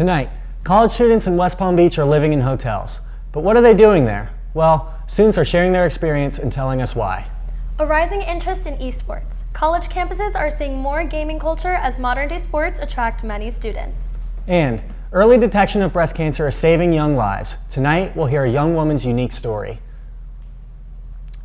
Tonight, college students in West Palm Beach are living in hotels. But what are they doing there? Well, students are sharing their experience and telling us why. A rising interest in esports. College campuses are seeing more gaming culture as modern-day sports attract many students. And early detection of breast cancer is saving young lives. Tonight, we'll hear a young woman's unique story.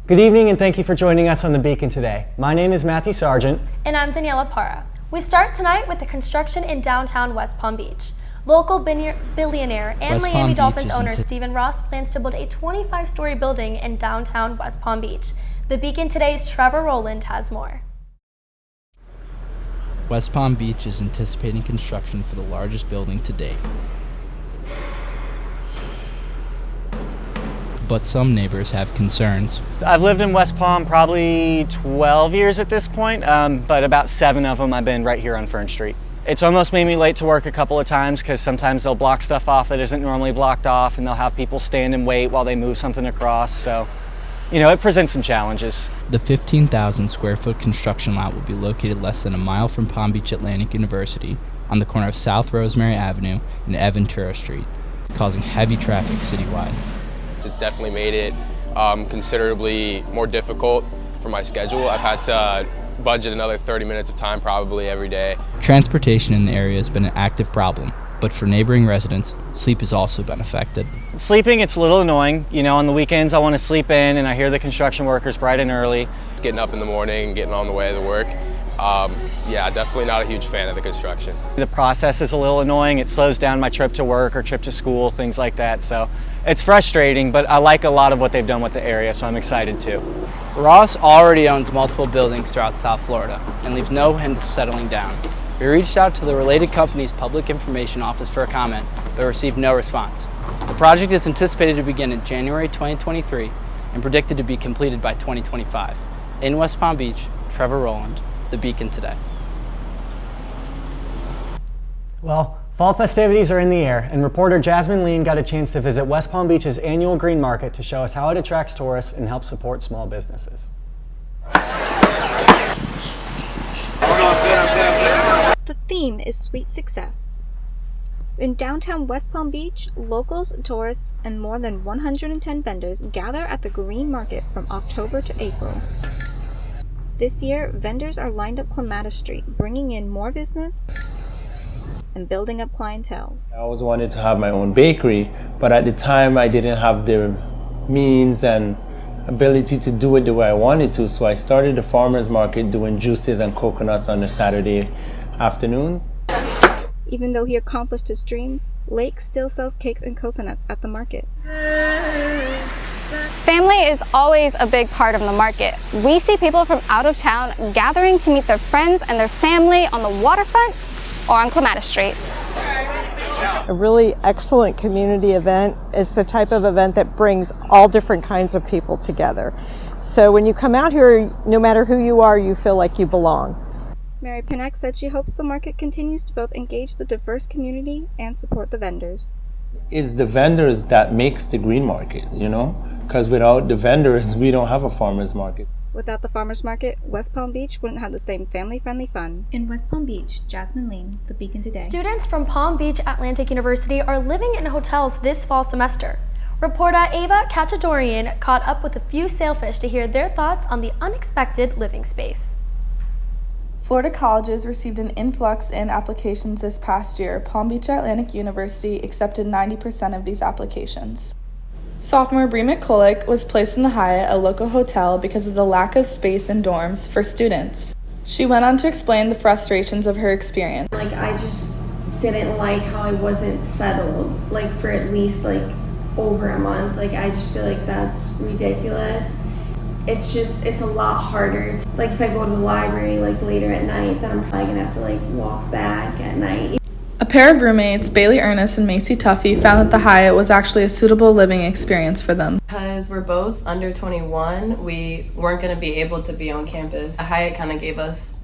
Good evening and thank you for joining us on The Beacon today. My name is Matthew Sargent. And I'm Daniela Parra. We start tonight with the construction in downtown West Palm Beach. Local billionaire and Miami Dolphins owner Stephen Ross plans to build a 25-story building in downtown West Palm Beach. The Beacon today's Trevor Rowland has more. West Palm Beach is anticipating construction for the largest building to date. But some neighbors have concerns. I've lived in West Palm probably 12 years at this point, but about 7 of them I've been right here on Fern Street. It's almost made me late to work a couple of times because sometimes they'll block stuff off that isn't normally blocked off, and they'll have people stand and wait while they move something across. So, you know, it presents some challenges. The 15,000 square foot construction lot will be located less than a mile from Palm Beach Atlantic University on the corner of South Rosemary Avenue and Aventura Street, causing heavy traffic citywide. It's definitely made it considerably more difficult for my schedule. I've had to budget another 30 minutes of time probably every day. Transportation in the area has been an active problem, but for neighboring residents, sleep has also been affected. Sleeping, it's a little annoying. You know, on the weekends I want to sleep in and I hear the construction workers bright and early. Getting up in the morning, getting on the way to work. Yeah, definitely not a huge fan of the construction. The process is a little annoying. It slows down my trip to work or trip to school, things like that. So it's frustrating, but I like a lot of what they've done with the area, so I'm excited too. Ross already owns multiple buildings throughout South Florida and leaves no hint of settling down. We reached out to the related company's public information office for a comment, but received no response. The project is anticipated to begin in January 2023 and predicted to be completed by 2025. In West Palm Beach, Trevor Rowland, The Beacon today. Well, fall festivities are in the air, and reporter Jasmine Lean got a chance to visit West Palm Beach's annual Green Market to show us how it attracts tourists and helps support small businesses. The theme is sweet success. In downtown West Palm Beach, locals, tourists, and more than 110 vendors gather at the Green Market from October to April. This year, vendors are lined up Clematis Street, bringing in more business and building up clientele. I always wanted to have my own bakery, but at the time I didn't have the means and ability to do it the way I wanted to, so I started the farmers market doing juices and coconuts on the Saturday afternoons. Even though he accomplished his dream, Lake still sells cakes and coconuts at the market. Family is always a big part of the market. We see people from out of town gathering to meet their friends and their family on the waterfront or on Clematis Street. A really excellent community event is the type of event that brings all different kinds of people together. So when you come out here, no matter who you are, you feel like you belong. Mary Pinnock said she hopes the market continues to both engage the diverse community and support the vendors. It's the vendors that makes the green market, you know? Because without the vendors, we don't have a farmers market. Without the farmers market, West Palm Beach wouldn't have the same family-friendly fun. In West Palm Beach, Jasmine Lean, The Beacon today. Students from Palm Beach Atlantic University are living in hotels this fall semester. Reporter Ava Kachadorian caught up with a few sailfish to hear their thoughts on the unexpected living space. Florida colleges received an influx in applications this past year. Palm Beach Atlantic University accepted 90% of these applications. Sophomore Bree McCulloch was placed in the Hyatt, a local hotel, because of the lack of space in dorms for students. She went on to explain the frustrations of her experience. I just didn't like how I wasn't settled, for at least over a month. I just feel like that's ridiculous. It's a lot harder. If I go to the library later at night, then I'm probably gonna have to walk back at night. A pair of roommates, Bailey Ernest and Macy Tuffy, found that the Hyatt was actually a suitable living experience for them. Because we're both under 21, we weren't going to be able to be on campus. The Hyatt kind of gave us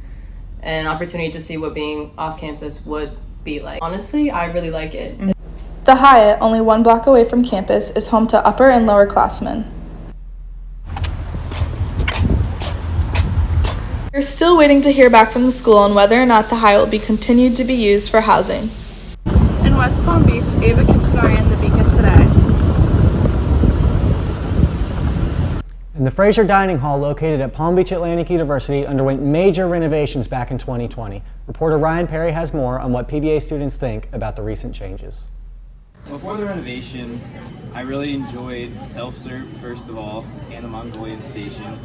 an opportunity to see what being off campus would be like. Honestly, I really like it. The Hyatt, only 1 block away from campus, is home to upper and lower classmen. We're still waiting to hear back from the school on whether or not the Hyatt will be continued to be used for housing. And West Palm Beach, Ava Kitchenarian, The Beacon Today. And the Fraser Dining Hall, located at Palm Beach Atlantic University, underwent major renovations back in 2020. Reporter Ryan Perry has more on what PBA students think about the recent changes. Before the renovation, I really enjoyed self-serve first of all, and the Mongolian station.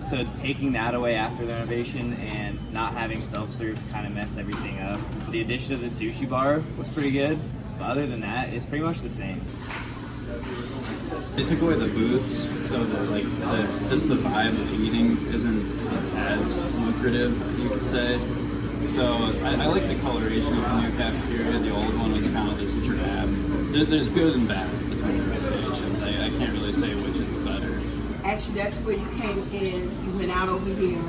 So taking that away after the renovation and not having self-serve kind of messed everything up. The addition of the sushi bar was pretty good, but other than that, it's pretty much the same. They took away the booths, so just the vibe of eating isn't as lucrative, you could say. So I like the coloration of the new cafeteria. The old one was kind of just drab. There's good and bad between the renovations. I can't really say which is better. Actually, that's where you came in. You went out over here.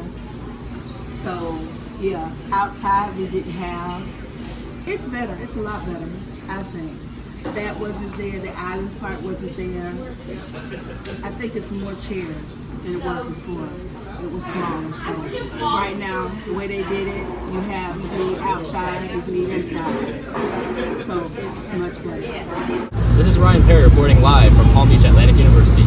So yeah, outside we didn't have. It's better. It's a lot better, I think. That wasn't there. The island part wasn't there. I think it's more chairs than it was before. It was smaller. So right now, the way they did it, you can eat outside, you can eat inside. So it's much better. This is Ryan Perry reporting live from Palm Beach Atlantic University.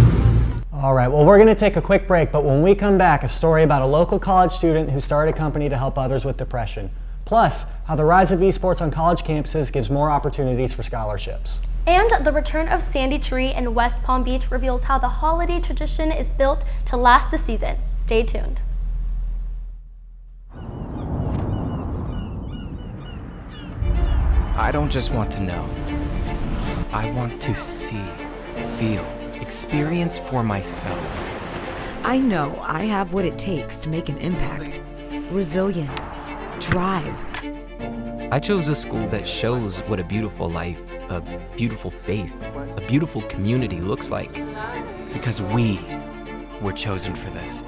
All right, well, we're going to take a quick break, but when we come back, a story about a local college student who started a company to help others with depression. Plus, how the rise of esports on college campuses gives more opportunities for scholarships. And the return of Sandy Tree in West Palm Beach reveals how the holiday tradition is built to last the season. Stay tuned. I don't just want to know. I want to see, feel, experience for myself. I know I have what it takes to make an impact. Resilience. Drive. I chose a school that shows what a beautiful life, a beautiful faith, a beautiful community looks like. Because we were chosen for this.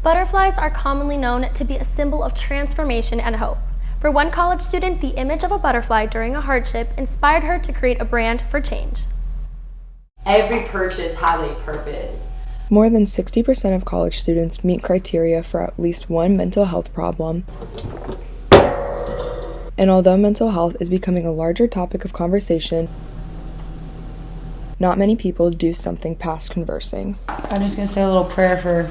Butterflies are commonly known to be a symbol of transformation and hope. For one college student, the image of a butterfly during a hardship inspired her to create a brand for change. Every purchase has a purpose. More than 60% of college students meet criteria for at least one mental health problem. And although mental health is becoming a larger topic of conversation, not many people do something past conversing. I'm just going to say a little prayer for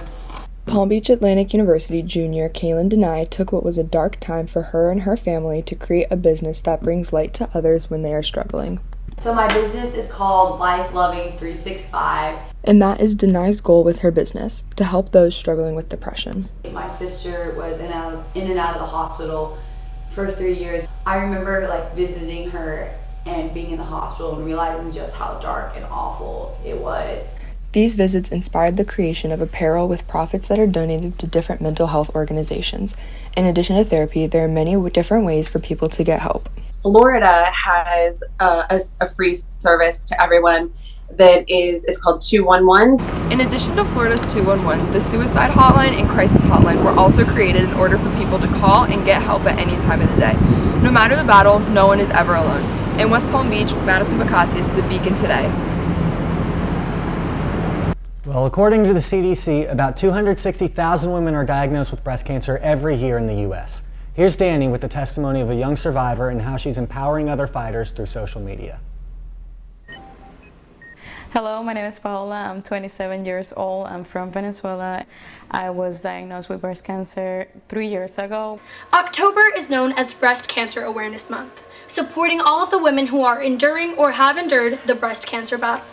Palm Beach Atlantic University junior Kaylin Denai took what was a dark time for her and her family to create a business that brings light to others when they are struggling. So my business is called Life Loving 365. And that is Denai's goal with her business, to help those struggling with depression. My sister was in and out of the hospital for 3 years. I remember visiting her and being in the hospital and realizing just how dark and awful it was. These visits inspired the creation of apparel with profits that are donated to different mental health organizations. In addition to therapy, there are many different ways for people to get help. Florida has a free service to everyone that is called 211. In addition to Florida's 211, the suicide hotline and crisis hotline were also created in order for people to call and get help at any time of the day. No matter the battle, no one is ever alone. In West Palm Beach, Madison Bakatis, The Beacon Today. Well, according to the CDC, about 260,000 women are diagnosed with breast cancer every year in the U.S. Here's Danny with the testimony of a young survivor and how she's empowering other fighters through social media. Hello, my name is Paola. I'm 27 years old. I'm from Venezuela. I was diagnosed with breast cancer 3 years ago. October is known as Breast Cancer Awareness Month, supporting all of the women who are enduring or have endured the breast cancer battle.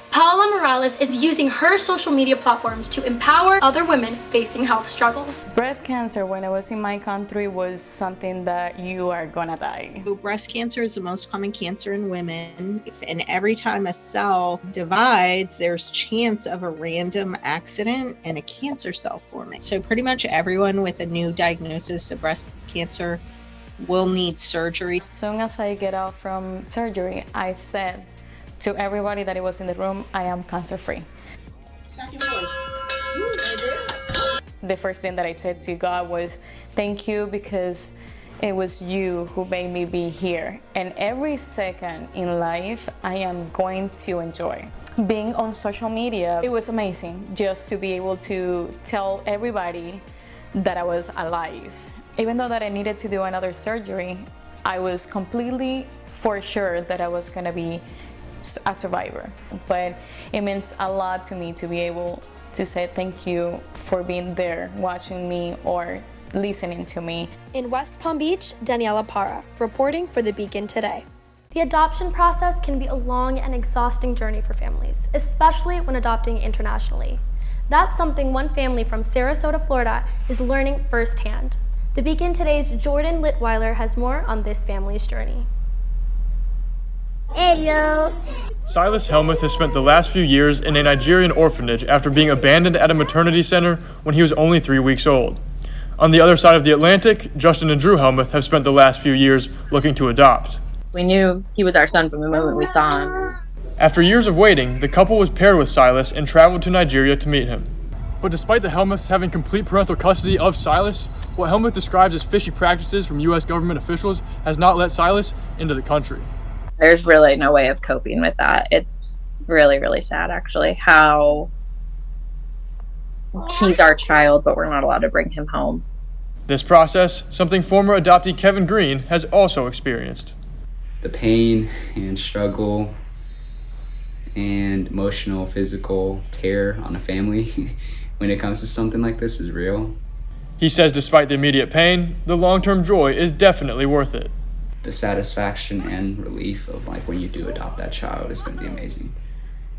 Paola Morales is using her social media platforms to empower other women facing health struggles. Breast cancer, when I was in my country, was something that you are gonna die. Breast cancer is the most common cancer in women, and every time a cell divides, there's chance of a random accident and a cancer cell forming. So pretty much everyone with a new diagnosis of breast cancer will need surgery. As soon as I get out from surgery, I said to everybody that was in the room, I am cancer-free. The first thing that I said to God was, thank you, because it was you who made me be here. And every second in life, I am going to enjoy. Being on social media, it was amazing just to be able to tell everybody that I was alive. Even though that I needed to do another surgery, I was completely for sure that I was gonna be a survivor. But it means a lot to me to be able to say thank you for being there, watching me or listening to me. In West Palm Beach, Daniela Parra, reporting for The Beacon Today. The adoption process can be a long and exhausting journey for families, especially when adopting internationally. That's something one family from Sarasota, Florida is learning firsthand. The Beacon Today's Jordan Litweiler has more on this family's journey. Hello. Silas Helmuth has spent the last few years in a Nigerian orphanage after being abandoned at a maternity center when he was only 3 weeks old. On the other side of the Atlantic, Justin and Drew Helmuth have spent the last few years looking to adopt. We knew he was our son from the moment we saw him. After years of waiting, the couple was paired with Silas and traveled to Nigeria to meet him. But despite the Helmuths having complete parental custody of Silas, what Helmuth describes as fishy practices from U.S. government officials has not let Silas into the country. There's really no way of coping with that. It's really, really sad, actually, how he's our child, but we're not allowed to bring him home. This process, something former adoptee Kevin Green has also experienced. The pain and struggle and emotional, physical tear on a family when it comes to something like this is real. He says despite the immediate pain, the long-term joy is definitely worth it. The satisfaction and relief of like when you do adopt that child is going to be amazing.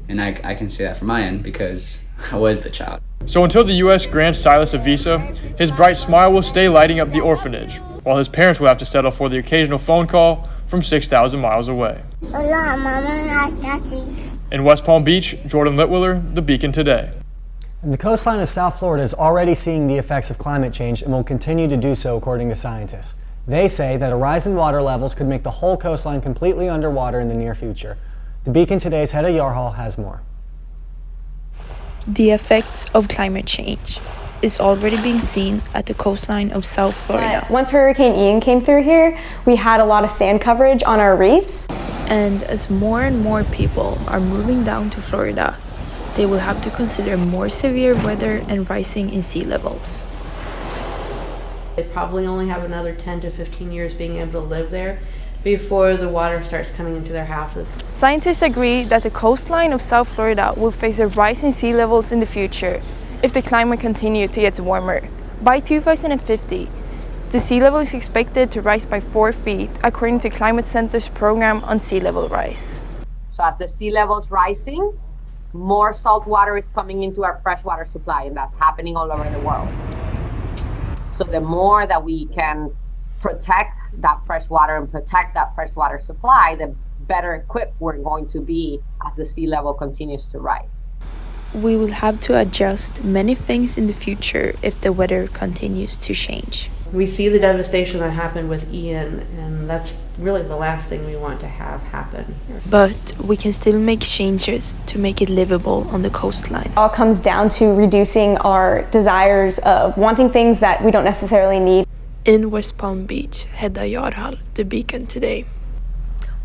And I can say that from my end because I was the child. So until the U.S. grants Silas a visa, his bright smile will stay lighting up the orphanage, while his parents will have to settle for the occasional phone call from 6,000 miles away. In West Palm Beach, Jordan Litweiler, The Beacon Today. And the coastline of South Florida is already seeing the effects of climate change and will continue to do so, according to scientists. They say that a rise in water levels could make the whole coastline completely underwater in the near future. The Beacon Today's Hedda Yarhal has more. The effects of climate change is already being seen at the coastline of South Florida. Once Hurricane Ian came through here, we had a lot of sand coverage on our reefs. And as more and more people are moving down to Florida, they will have to consider more severe weather and rising in sea levels. They probably only have another 10 to 15 years being able to live there before the water starts coming into their houses. Scientists agree that the coastline of South Florida will face a rise in sea levels in the future if the climate continues to get warmer. By 2050, the sea level is expected to rise by 4 feet, according to Climate Center's program on sea level rise. So as the sea level is rising, more salt water is coming into our freshwater supply, and that's happening all over the world. So the more that we can protect that fresh water and protect that freshwater supply, the better equipped we're going to be as the sea level continues to rise. We will have to adjust many things in the future if the weather continues to change. We see the devastation that happened with Ian, and that's really the last thing we want to have happen here. But we can still make changes to make it livable on the coastline. It all comes down to reducing our desires of wanting things that we don't necessarily need. In West Palm Beach, Hedda Yarhal, The Beacon Today.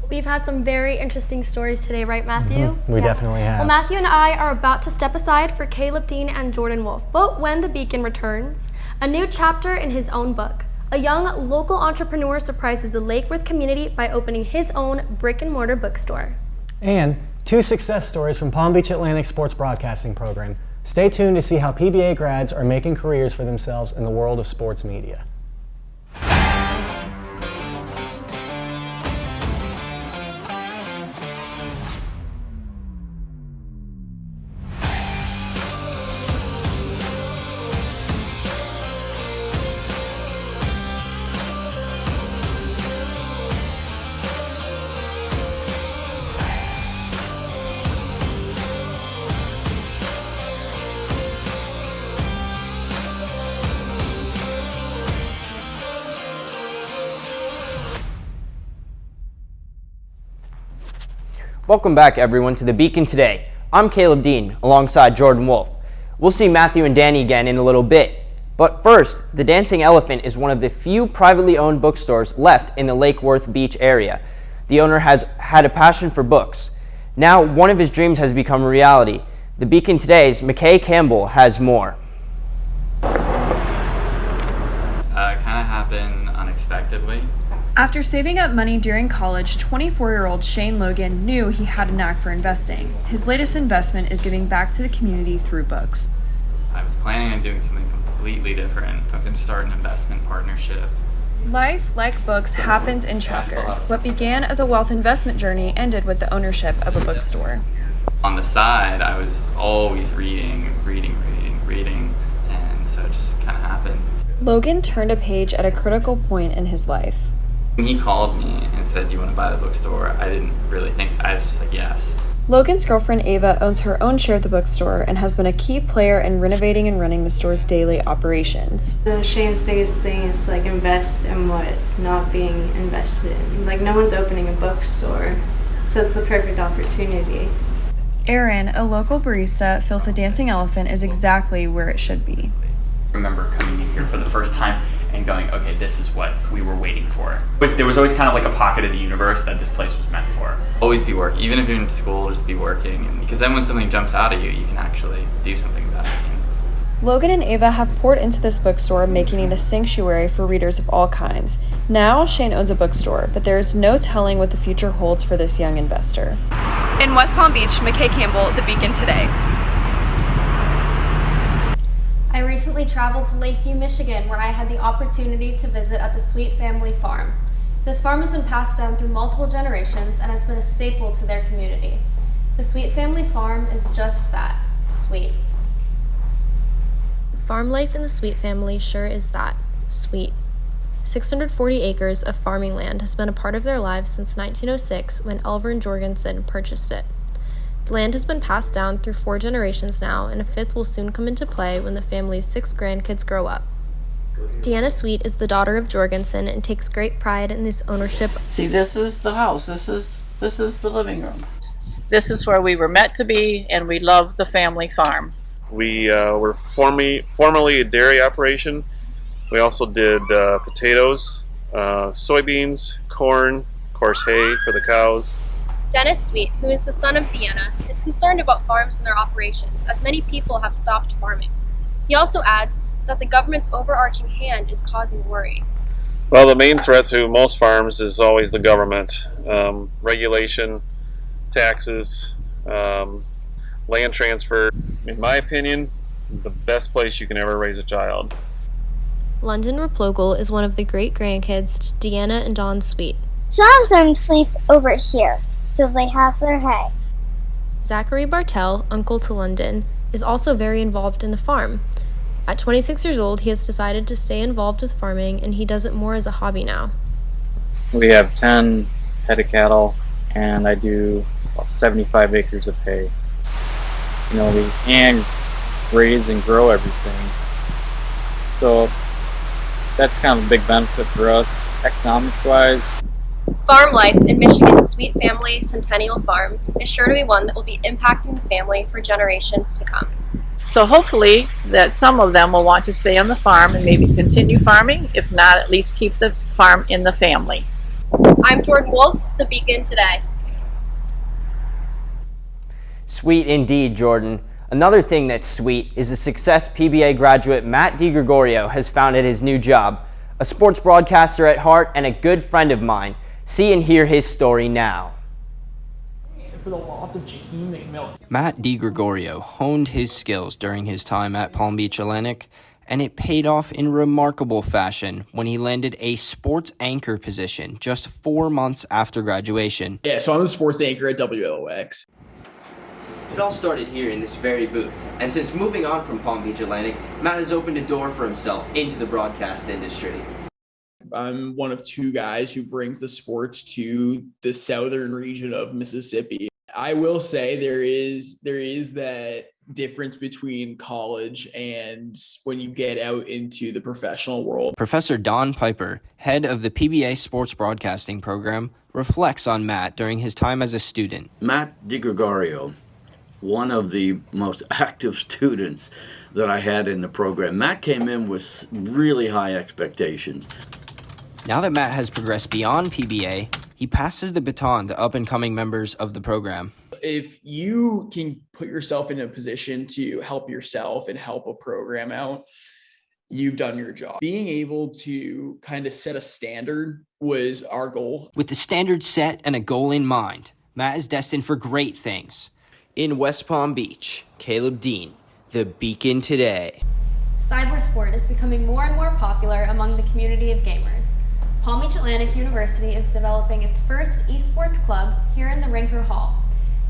We've had some very interesting stories today, right, Matthew? We definitely have. Well, Matthew and I are about to step aside for Caleb Dean and Jordan Wolf. But when The Beacon returns, a new chapter in his own book. A young local entrepreneur surprises the Lake Worth community by opening his own brick-and-mortar bookstore. And 2 success stories from Palm Beach Atlantic Sports Broadcasting Program. Stay tuned to see how PBA grads are making careers for themselves in the world of sports media. Welcome back, everyone, to The Beacon Today. I'm Caleb Dean, alongside Jordan Wolf. We'll see Matthew and Danny again in a little bit. But first, the Dancing Elephant is one of the few privately owned bookstores left in the Lake Worth Beach area. The owner has had a passion for books. Now, one of his dreams has become a reality. The Beacon Today's McKay Campbell has more. It kind of happened unexpectedly. After saving up money during college, 24-year-old Shane Logan knew he had a knack for investing. His latest investment is giving back to the community through books. I was planning on doing something completely different. I was going to start an investment partnership. Life, like books, happens in chapters. What began as a wealth investment journey ended with the ownership of a bookstore. On the side, I was always reading, and so it just kind of happened. Logan turned a page at a critical point in his life. When he called me and said, "Do you want to buy the bookstore?" I didn't really think. I was just like, yes. Logan's girlfriend Ava owns her own share of the bookstore and has been a key player in renovating and running the store's daily operations. Shane's biggest thing is to invest in what's not being invested in. No one's opening a bookstore, so it's the perfect opportunity. Aaron, a local barista, feels the dancing elephant is exactly where it should be. I remember coming in here for the first time and going, okay, this is what we were waiting for. There was always kind of like a pocket of the universe that this place was meant for. Always be working, even if you're in school, just be working. And because then when something jumps out at you, you can actually do something about it. Logan and Ava have poured into this bookstore, making it a sanctuary for readers of all kinds. Now, Shane owns a bookstore, but there is no telling what the future holds for this young investor. In West Palm Beach, McKay Campbell, The Beacon Today. I recently traveled to Lakeview, Michigan, where I had the opportunity to visit at the Sweet Family Farm. This farm has been passed down through multiple generations and has been a staple to their community. The Sweet Family Farm is just that, sweet. Farm life in the Sweet family sure is that, sweet. 640 acres of farming land has been a part of their lives since 1906 when Elvin Jorgensen purchased it. The land has been passed down through 4 generations now, and a 5th will soon come into play when the family's 6 grandkids grow up. Deanna Sweet is the daughter of Jorgensen and takes great pride in this ownership. See, this is the house. This is the living room. This is where we were meant to be, and we love the family farm. We were formerly a dairy operation. We also did potatoes, soybeans, corn, of course hay for the cows. Dennis Sweet, who is the son of Deanna, is concerned about farms and their operations, as many people have stopped farming. He also adds that the government's overarching hand is causing worry. Well, the main threat to most farms is always the government. Regulation, taxes, land transfer. In my opinion, the best place you can ever raise a child. London Replogle is one of the great-grandkids to Deanna and Dawn Sweet. Some of them sleep over here, so they have their hay. Zachary Bartell, uncle to London, is also very involved in the farm. At 26 years old, he has decided to stay involved with farming, and he does it more as a hobby now. We have 10 head of cattle, and I do about 75 acres of hay. We hand raise and grow everything. So that's kind of a big benefit for us, economics-wise. Farm life in Michigan's Sweet Family Centennial Farm is sure to be one that will be impacting the family for generations to come. So hopefully that some of them will want to stay on the farm and maybe continue farming, if not at least keep the farm in the family. I'm Jordan Wolf, The Beacon Today. Sweet indeed, Jordan. Another thing that's sweet is the success PBA graduate Matt DiGregorio has found at his new job. A sports broadcaster at heart and a good friend of mine. See and hear his story now. For the loss of teammate milk. Matt DiGregorio honed his skills during his time at Palm Beach Atlantic, and it paid off in remarkable fashion when he landed a sports anchor position just 4 months after graduation. Yeah, so I'm the sports anchor at WLOX. It all started here in this very booth, and since moving on from Palm Beach Atlantic, Matt has opened a door for himself into the broadcast industry. I'm one of 2 guys who brings the sports to the southern region of Mississippi. I will say there is that difference between college and when you get out into the professional world. Professor Don Piper, head of the PBA Sports Broadcasting Program, reflects on Matt during his time as a student. Matt DiGregorio, one of the most active students that I had in the program. Matt came in with really high expectations. Now that Matt has progressed beyond PBA, he passes the baton to up-and-coming members of the program. If you can put yourself in a position to help yourself and help a program out, you've done your job. Being able to kind of set a standard was our goal. With the standard set and a goal in mind, Matt is destined for great things. In West Palm Beach, Caleb Dean, the Beacon Today. Cybersport is becoming more and more popular among the community of gamers. Palm Beach Atlantic University is developing its first esports club here in the Rinker Hall.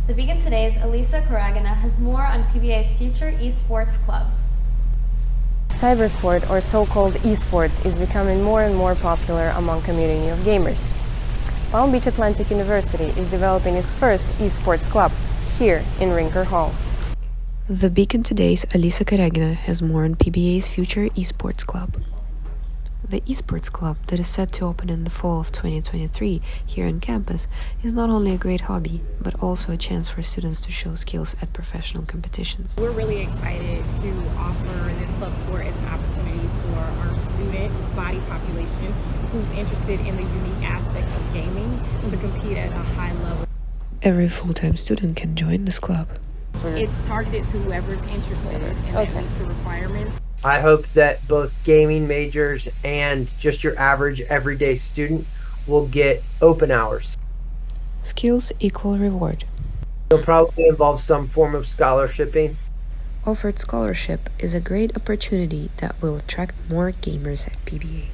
The Beacon Today's Elisa Karagina has more on PBA's future esports club. Cybersport, or so-called esports, is becoming more and more popular among community of gamers. Palm Beach Atlantic University is developing its first esports club here in Rinker Hall. The Beacon Today's Elisa Karagina has more on PBA's future esports club. The esports club that is set to open in the fall of 2023 here on campus is not only a great hobby, but also a chance for students to show skills at professional competitions. We're really excited to offer this club sport as an opportunity for our student body population who's interested in the unique aspects of gaming to compete at a high level. Every full-time student can join this club. It's targeted to whoever's interested and that meets the requirements. I hope that both gaming majors and just your average everyday student will get open hours. Skills equal reward. It'll probably involve some form of scholarshiping. Offered scholarship is a great opportunity that will attract more gamers at PBA.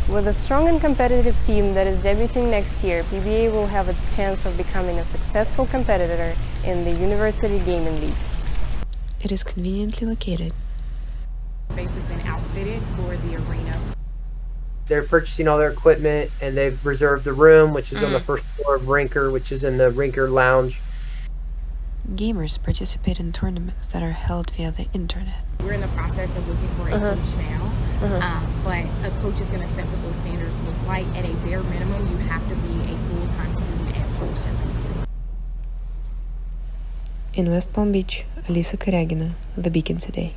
With a strong and competitive team that is debuting next year, PBA will have its chance of becoming a successful competitor in the University Gaming League. It is conveniently located. Space has been outfitted for the arena. They're purchasing all their equipment and they've reserved the room, which is on the first floor of Rinker, which is in the Rinker Lounge. Gamers participate in tournaments that are held via the internet. We're in the process of looking for a coach now, but a coach is going to set what those standards look like. At a bare minimum, you have to be a full-time student at Fulton. In West Palm Beach, Elisa Karagina, The Beacon Today.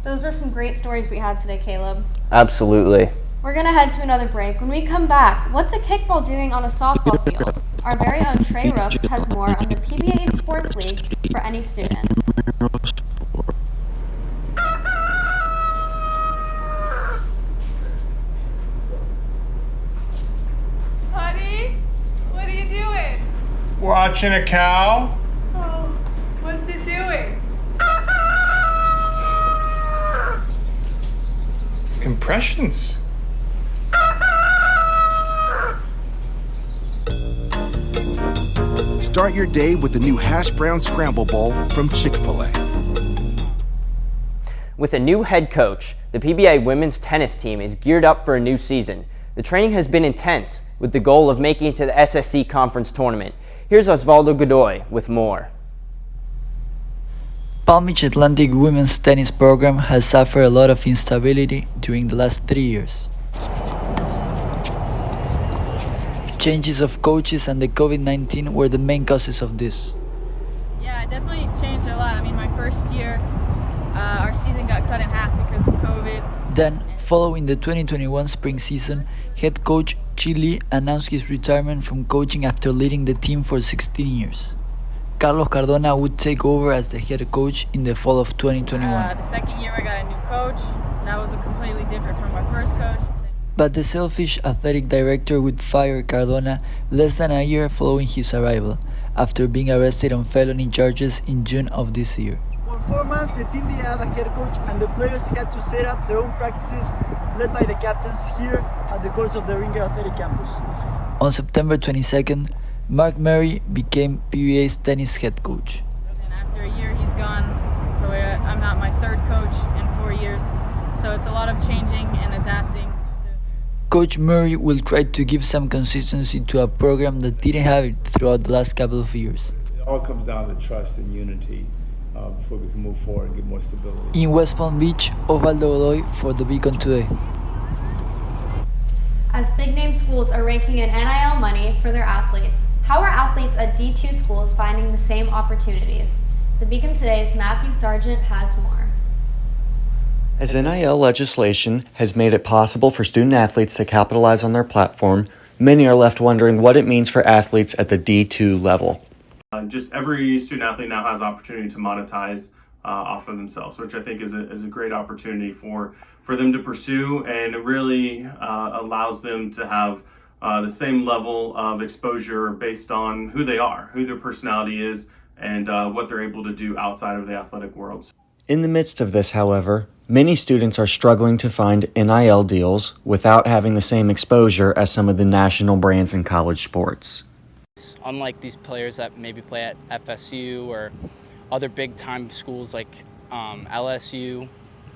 Those were some great stories we had today, Caleb. Absolutely. We're going to head to another break. When we come back, what's a kickball doing on a softball field? Our very own Trey Rooks has more on the PBA Sports League for any student. Honey, what are you doing? Watching a cow. Oh, what's it doing? Compressions. Start your day with the new Hash Brown Scramble Bowl from Chick-fil-A. With a new head coach, the PBA women's tennis team is geared up for a new season. The training has been intense, with the goal of making it to the SSC Conference Tournament. Here's Osvaldo Godoy with more. Palm Beach Atlantic women's tennis program has suffered a lot of instability during the last 3 years. Changes of coaches and the COVID-19 were the main causes of this. Yeah, it definitely changed a lot. I mean, my first year, our season got cut in half because of COVID. Then, following the 2021 spring season, head coach Chi Lee announced his retirement from coaching after leading the team for 16 years. Carlos Cardona would take over as the head coach in the fall of 2021. The second year I got a new coach. That was completely different from my first coach. But the selfish athletic director would fire Cardona less than a year following his arrival, after being arrested on felony charges in June of this year. For 4 months, the team didn't have a head coach, and the players had to set up their own practices, led by the captains here at the courts of the Rinker Athletic Campus. On September 22nd, Mark Murray became PBA's tennis head coach. And after a year, he's gone, so I'm not my third coach in 4 years. So it's a lot of changing and adapting. Coach Murray will try to give some consistency to a program that didn't have it throughout the last couple of years. It all comes down to trust and unity before we can move forward and get more stability. In West Palm Beach, Osvaldo Godoy for The Beacon Today. As big-name schools are raking in NIL money for their athletes, how are athletes at D2 schools finding the same opportunities? The Beacon Today's Matthew Sargent has more. As NIL legislation has made it possible for student athletes to capitalize on their platform, many are left wondering what it means for athletes at the D2 level. Just every student athlete now has opportunity to monetize off of themselves, which I think is a great opportunity for them to pursue, and it really allows them to have the same level of exposure based on who they are, who their personality is, and what they're able to do outside of the athletic world. In the midst of this, however, many students are struggling to find NIL deals without having the same exposure as some of the national brands in college sports. Unlike these players that maybe play at FSU or other big-time schools like LSU,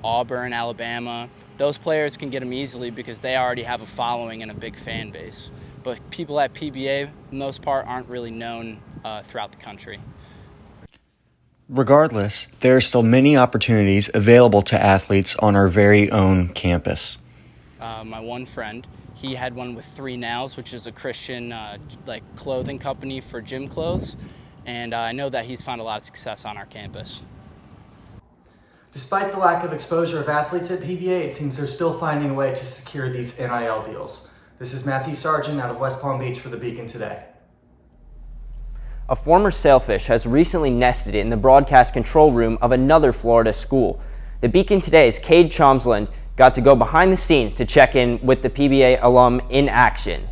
Auburn, Alabama, those players can get them easily because they already have a following and a big fan base. But people at PBA, for the most part, aren't really known throughout the country. Regardless, there are still many opportunities available to athletes on our very own campus. My one friend, he had one with 3 Nails, which is a Christian clothing company for gym clothes, and I know that he's found a lot of success on our campus. Despite the lack of exposure of athletes at PBA, it seems they're still finding a way to secure these NIL deals. This is Matthew Sargent out of West Palm Beach for The Beacon Today. A former sailfish has recently nested in the broadcast control room of another Florida school. The Beacon Today's Cade Chomsland got to go behind the scenes to check in with the PBA alum in action.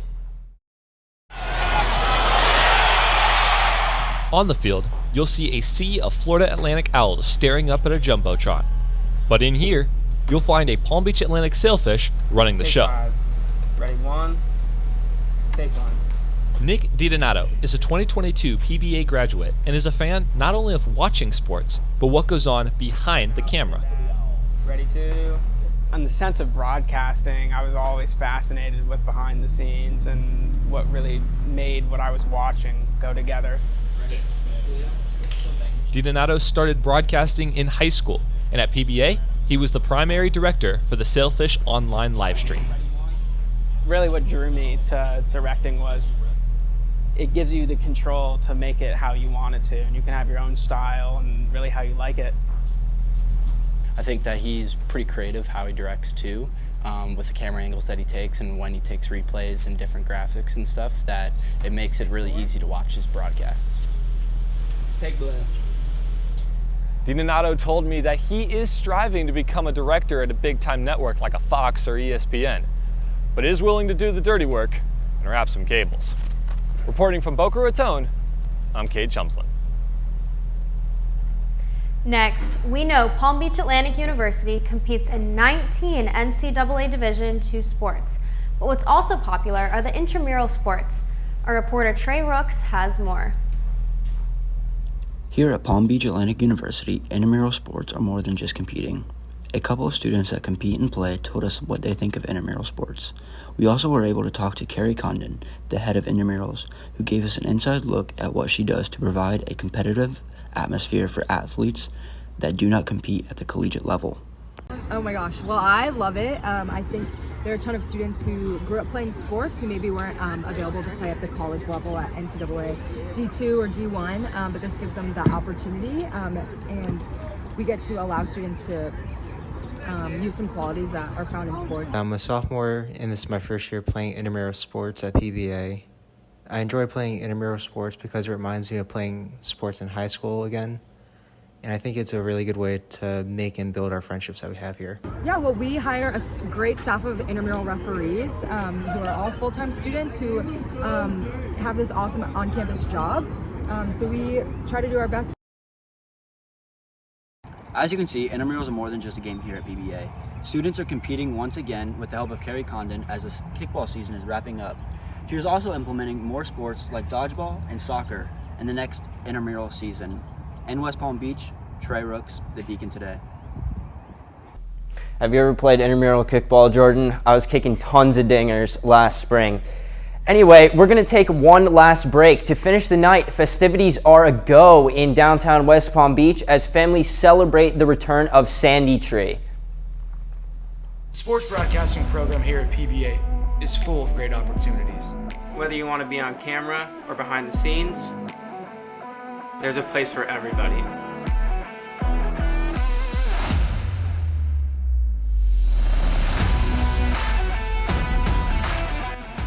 On the field, you'll see a sea of Florida Atlantic owls staring up at a jumbotron. But in here, you'll find a Palm Beach Atlantic sailfish running the show. 5. Ready, 1, take 1. Nick DiDonato is a 2022 PBA graduate and is a fan not only of watching sports, but what goes on behind the camera. Ready, 2. In the sense of broadcasting, I was always fascinated with behind the scenes and what really made what I was watching go together. DiDonato started broadcasting in high school, and at PBA, he was the primary director for the Sailfish online livestream. Really what drew me to directing was it gives you the control to make it how you want it to, and you can have your own style and really how you like it. I think that he's pretty creative how he directs too, with the camera angles that he takes and when he takes replays and different graphics and stuff, that it makes it really easy to watch his broadcasts. Take blue. DiDonato told me that he is striving to become a director at a big-time network like a Fox or ESPN, but is willing to do the dirty work and wrap some cables. Reporting from Boca Raton, I'm Cade Chomsland. Next, we know Palm Beach Atlantic University competes in 19 NCAA Division II sports, but what's also popular are the intramural sports. Our reporter Trey Rooks has more. Here at Palm Beach Atlantic University, intramural sports are more than just competing. A couple of students that compete and play told us what they think of intramural sports. We also were able to talk to Carrie Condon, the head of intramurals, who gave us an inside look at what she does to provide a competitive atmosphere for athletes that do not compete at the collegiate level. Oh my gosh, well, I love it. I think there are a ton of students who grew up playing sports who maybe weren't available to play at the college level at NCAA D2 or D1, but this gives them the opportunity, and we get to allow students to use some qualities that are found in sports. I'm a sophomore, and this is my first year playing intramural sports at PBA. I enjoy playing intramural sports because it reminds me of playing sports in high school again. And I think it's a really good way to make and build our friendships that we have here. Yeah, well, we hire a great staff of intramural referees who are all full-time students who have this awesome on-campus job. So we try to do our best. As you can see, intramurals are more than just a game here at PBA. Students are competing once again with the help of Carrie Condon as this kickball season is wrapping up. She is also implementing more sports like dodgeball and soccer in the next intramural season. In West Palm Beach, Trey Rooks, The Beacon Today. Have you ever played intramural kickball, Jordan? I was kicking tons of dingers last spring. Anyway, we're going to take one last break. To finish the night, festivities are a go in downtown West Palm Beach as families celebrate the return of Sandy Tree. The sports broadcasting program here at PBA is full of great opportunities. Whether you want to be on camera or behind the scenes, there's a place for everybody.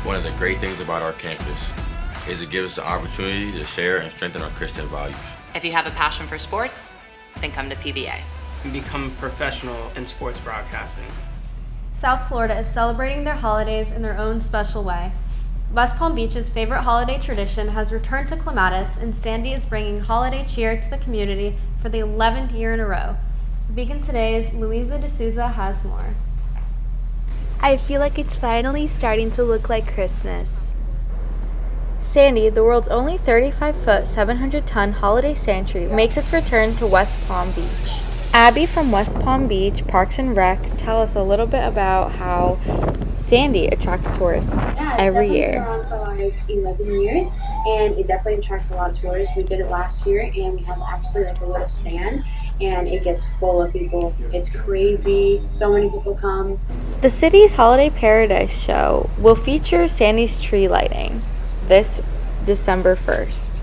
One of the great things about our campus is it gives us the opportunity to share and strengthen our Christian values. If you have a passion for sports, then come to PBA. And become professional in sports broadcasting. South Florida is celebrating their holidays in their own special way. West Palm Beach's favorite holiday tradition has returned to Clematis, and Sandy is bringing holiday cheer to the community for the 11th year in a row. Beacon Today's Louisa D'Souza has more. I feel like it's finally starting to look like Christmas. Sandy, the world's only 35-foot, 700-ton holiday sand tree, makes its return to West Palm Beach. Abby from West Palm Beach Parks and Rec tell us a little bit about how Sandy attracts tourists every year. It's been around for like 11 years, and it definitely attracts a lot of tourists. We did it last year, and we have actually like a little stand, and it gets full of people. It's crazy. So many people come. The city's Holiday Paradise show will feature Sandy's tree lighting this December 1st.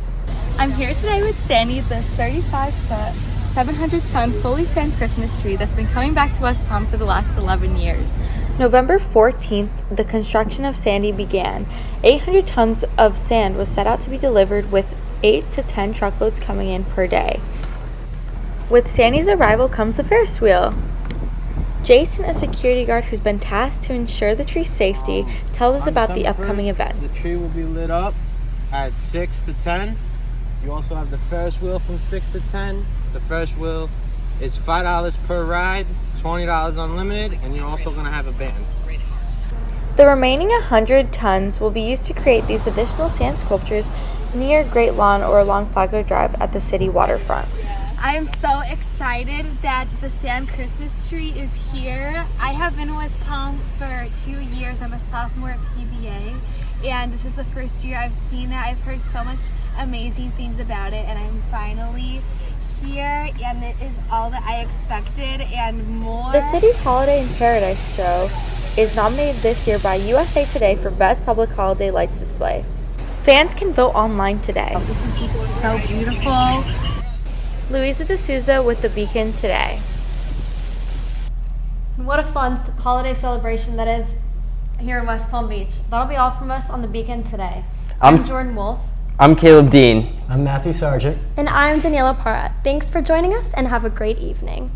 I'm here today with Sandy, the 35-foot, 700-ton fully sand Christmas tree that's been coming back to West Palm for the last 11 years. November 14th, the construction of Sandy began. 800 tons of sand was set out to be delivered, with 8 to 10 truckloads coming in per day. With Sandy's arrival comes the Ferris wheel. Jason, a security guard who's been tasked to ensure the tree's safety, tells us about the upcoming events. The tree will be lit up at 6 to 10. You also have the Ferris wheel from 6 to 10. The Ferris wheel is $5 per ride, $20 unlimited, and you're also going to have a band. The remaining 100 tons will be used to create these additional sand sculptures near Great Lawn or along Flagler Drive at the city waterfront. I am so excited that the sand Christmas tree is here. I have been in West Palm for 2 years. I'm a sophomore at PBA, and this is the first year I've seen it. I've heard so much amazing things about it, and I'm finally here, and it is all that I expected and more. The city's Holiday in Paradise show is nominated this year by USA Today for Best Public Holiday Lights Display. Fans can vote online today. This is just so beautiful. Louisa D'Souza with the Beacon Today. What a fun holiday celebration that is here in West Palm Beach. That'll be all from us on the Beacon Today. I'm Jordan Wolf. I'm Caleb Dean. I'm Matthew Sargent. And I'm Daniela Parra. Thanks for joining us, and have a great evening.